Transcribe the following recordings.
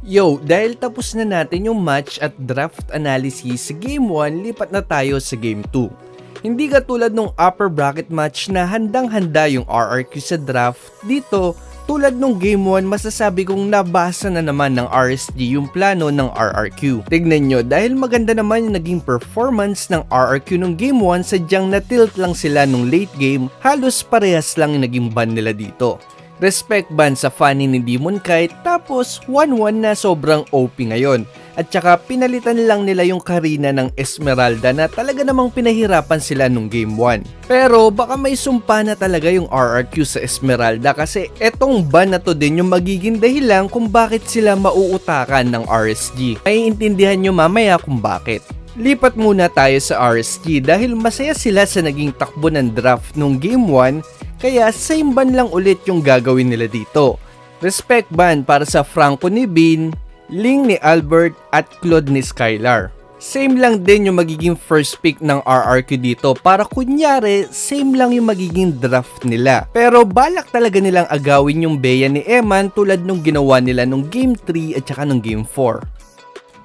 Yo, dahil tapos na natin yung match at draft analysis sa Game 1, lipat na tayo sa Game 2. Hindi katulad nung upper bracket match na handang-handa yung RRQ sa draft, dito, tulad nung Game 1, masasabi kong nabasa na naman ng RSG yung plano ng RRQ. Tignan nyo, dahil maganda naman yung naging performance ng RRQ nung Game 1, sadyang na-tilt lang sila nung late game, halos parehas lang yung naging ban nila dito. Respect ban sa funny ni Demon Kite, tapos 1-1 na sobrang OP ngayon. At saka pinalitan lang nila yung Karina ng Esmeralda na talaga namang pinahirapan sila nung Game 1. Pero baka may sumpa na talaga yung RRQ sa Esmeralda kasi etong ban na to din yung magiging dahilan kung bakit sila mauutakan ng RSG. May intindihan nyo mamaya kung bakit. Lipat muna tayo sa RSG dahil masaya sila sa naging takbo ng draft nung Game 1. Kaya same ban lang ulit yung gagawin nila dito. Respect ban para sa Franco ni Bean, Ling ni Albert at Claude ni Skylar. Same lang din yung magiging first pick ng RRQ dito para kunyari same lang yung magiging draft nila. Pero balak talaga nilang agawin yung Bea ni Eman tulad nung ginawa nila nung Game 3 at saka nung Game 4.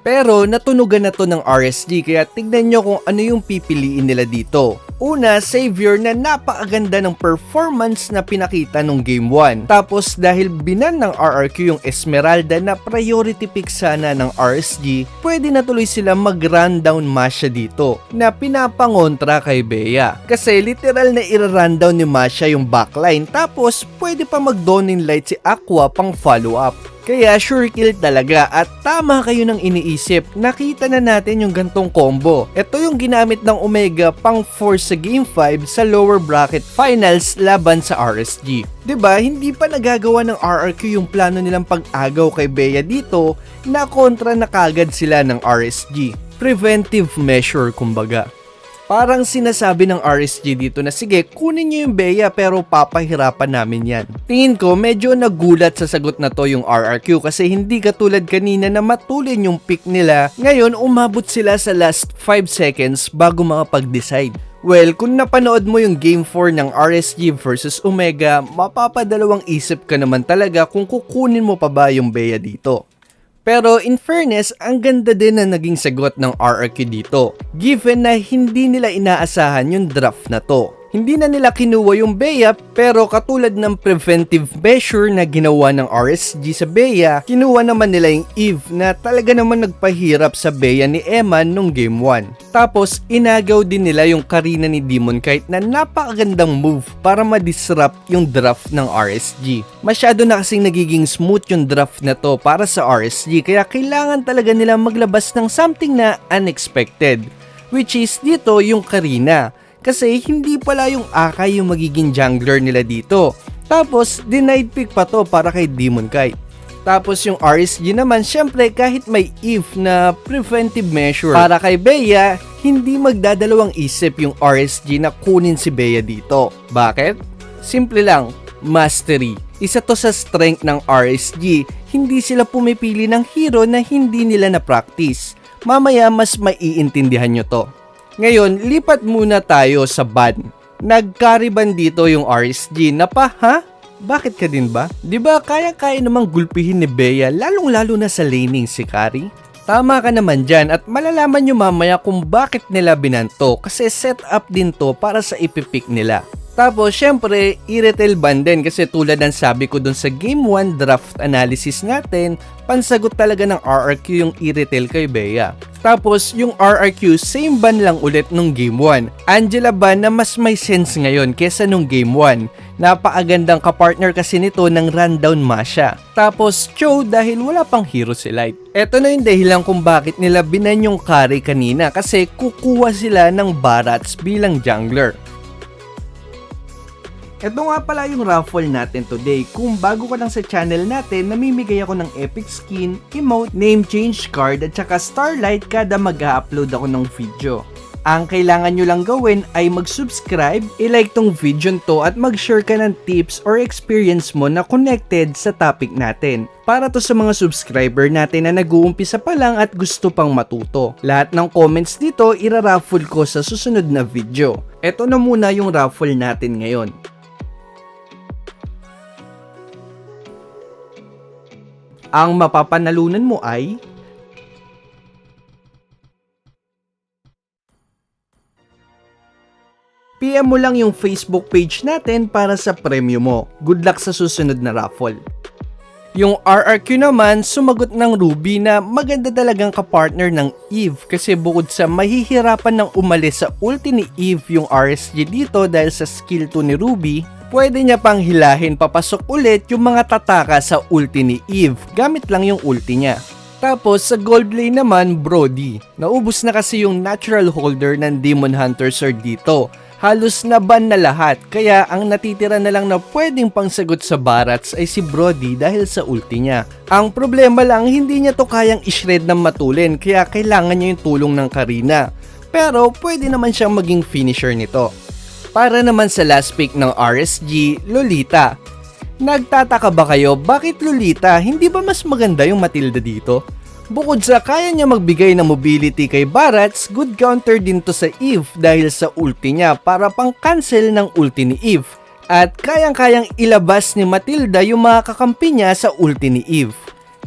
Pero natunugan na to ng RSG kaya tignan nyo kung ano yung pipiliin nila dito. Una, Savior na napakaganda ng performance na pinakita nung Game 1. Tapos dahil binan ng RRQ yung Esmeralda na priority pick sana ng RSG, pwede na tuloy sila mag-rundown Masha dito na pinapangontra kay Bea. Kasi literal na i-rundown ni Masha yung backline tapos pwede pa mag-Donin Light si Aqua pang follow up. Kaya sure kill talaga at tama kayo ng iniisip, nakita na natin yung gantong combo. Ito yung ginamit ng Omega pang force sa Game 5 sa lower bracket finals laban sa RSG. 'Di ba? Hindi pa nagagawa ng RRQ yung plano nilang pag-agaw kay Bea dito na kontra na kagad sila ng RSG. Preventive measure kumbaga. Parang sinasabi ng RSG dito na sige, kunin nyo yung Bea pero papahirapan namin yan. Tingin ko medyo nagulat sa sagot na to yung RRQ kasi hindi katulad kanina na matulin yung pick nila. Ngayon umabot sila sa last 5 seconds bago makapag-decide. Well, kung napanood mo yung Game 4 ng RSG versus Omega, mapapadalawang isip ka naman talaga kung kukunin mo pa ba yung Bea dito. Pero in fairness, ang ganda din na naging sagot ng RRQ dito, given na hindi nila inaasahan yung draft na to. Hindi na nila kinuha yung Bea pero katulad ng preventive measure na ginawa ng RSG sa Bea, kinuha naman nila yung Eve na talaga naman nagpahirap sa Bea ni Eman nung Game 1. Tapos inagaw din nila yung Karina ni Demon Kite na napakagandang move para ma-disrupt yung draft ng RSG. Masyado na kasing nagiging smooth yung draft na to para sa RSG kaya kailangan talaga nila maglabas ng something na unexpected. Which is dito yung Karina. Kasi hindi pala yung Akai yung magiging jungler nila dito. Tapos, denied pick pa to para kay Demon Kite. Tapos yung RSG naman, syempre kahit may Eve na preventive measure para kay Bea, hindi magdadalawang isip yung RSG na kunin si Bea dito. Bakit? Simple lang, mastery. Isa to sa strength ng RSG, hindi sila pumipili ng hero na hindi nila na-practice. Mamaya mas maiintindihan nyo to. Ngayon, lipat muna tayo sa ban. Nag-carry ban dito yung RSG na pa, ha? Bakit ka din ba? Diba kaya-kaya namang gulpihin ni Bea lalong-lalo na sa laning si Kari? Tama ka naman dyan at malalaman nyo mamaya kung bakit nila binanto kasi set up din to para sa ipipick nila. Tapos syempre, i-retail ban din kasi tulad ng sabi ko dun sa Game 1 draft analysis natin, pansagot talaga ng RRQ yung i-retail kay Bea. Tapos yung RRQ, same ban lang ulit nung Game 1. Angela ban na mas may sense ngayon kesa nung Game 1. Napakagandang kapartner kasi nito ng rundown Masha. Tapos Cho dahil wala pang hero si Light. Eto na yung dahilan kung bakit nila binan yung Kari kanina kasi kukuha sila ng Barats bilang jungler. Ito nga pala yung raffle natin today. Kung bago ka lang sa channel natin, namimigay ako ng epic skin, emote, name change card at saka starlight kada mag-upload ako ng video. Ang kailangan nyo lang gawin ay mag-subscribe, i-like tong video to at mag-share ka ng tips or experience mo na connected sa topic natin. Para to sa mga subscriber natin na nag-uumpisa pa lang at gusto pang matuto. Lahat ng comments dito ira-raffle ko sa susunod na video. Ito na muna yung raffle natin ngayon. Ang mapapanalunan mo ay PM mo lang yung Facebook page natin para sa premyo mo. Good luck sa susunod na raffle. Yung RRQ naman, sumagot ng Ruby na maganda talagang kapartner ng Eve kasi bukod sa mahihirapan ng umalis sa ulti ni Eve yung RSG dito dahil sa skill 2 ni Ruby, pwede niya pang hilahin papasok ulit yung mga tataka sa ulti ni Eve gamit lang yung ulti niya. Tapos sa gold lane naman, Brody. Naubos na kasi yung natural holder ng Demon Hunter Sword dito. Halos naban na lahat, kaya ang natitira na lang na pwedeng pangsagot sa Barats ay si Brody dahil sa ulti niya. Ang problema lang, hindi niya to kayang ishred ng matulin, kaya kailangan niya yung tulong ng Karina. Pero pwede naman siyang maging finisher nito. Para naman sa last pick ng RSG, Lolita. Nagtataka ba kayo bakit Lolita, hindi ba mas maganda yung Matilda dito? Bukod sa kaya niya magbigay ng mobility kay Barats, good counter din to sa Eve dahil sa ulti niya para pang cancel ng ulti ni Eve. At kayang-kayang ilabas ni Matilda yung mga kakampi niya sa ulti ni Eve.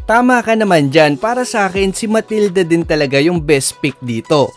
Tama ka naman dyan, para sa akin si Matilda din talaga yung best pick dito.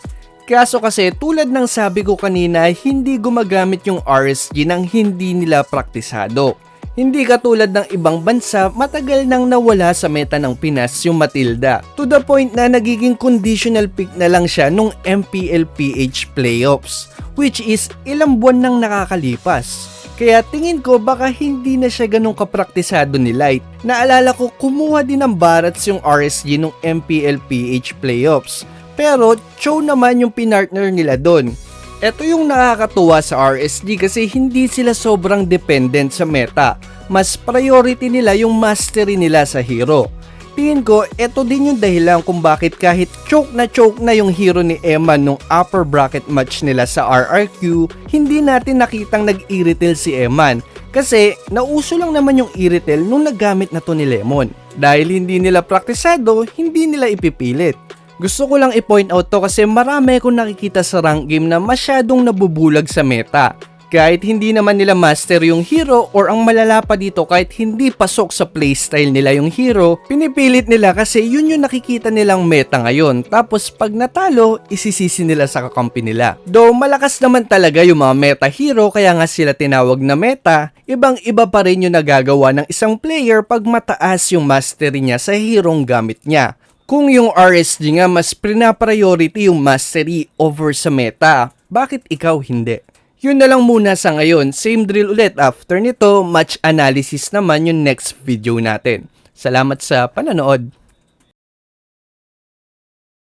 Kaso kasi tulad ng sabi ko kanina, hindi gumagamit yung RSG nang hindi nila praktisado. Hindi katulad ng ibang bansa, matagal nang nawala sa meta ng Pinas yung Matilda. To the point na nagiging conditional pick na lang siya nung MPLPH playoffs, which is ilang buwan nang nakakalipas. Kaya tingin ko baka hindi na siya ganun kapraktisado ni Light. Naalala ko kumuha din ng Barats yung RSG nung MPLPH playoffs. Pero Cho naman yung pinartner nila doon. Ito yung nakakatuwa sa RSG kasi hindi sila sobrang dependent sa meta. Mas priority nila yung mastery nila sa hero. Tingin ko, ito din yung dahilan kung bakit kahit choke na yung hero ni Emma nung upper bracket match nila sa RRQ, hindi natin nakitang nag-irritil si Eman. Kasi nauso lang naman yung irritil nung naggamit na to ni Lemon. Dahil hindi nila praktisado, hindi nila ipipilit. Gusto ko lang i-point out to kasi marami akong nakikita sa rank game na masyadong nabubulag sa meta. Kahit hindi naman nila master yung hero or ang malala pa dito kahit hindi pasok sa playstyle nila yung hero, pinipilit nila kasi yun yung nakikita nilang meta ngayon. Tapos pag natalo, isisisi nila sa kakampi nila. Though malakas naman talaga yung mga meta hero kaya nga sila tinawag na meta, ibang iba pa rin yung nagagawa ng isang player pag mataas yung mastery niya sa herong gamit niya. Kung yung RSG nga mas prina-priority yung mastery over sa meta, bakit ikaw hindi? Yun na lang muna sa ngayon, same drill ulit after nito, match analysis naman yung next video natin. Salamat sa panonood.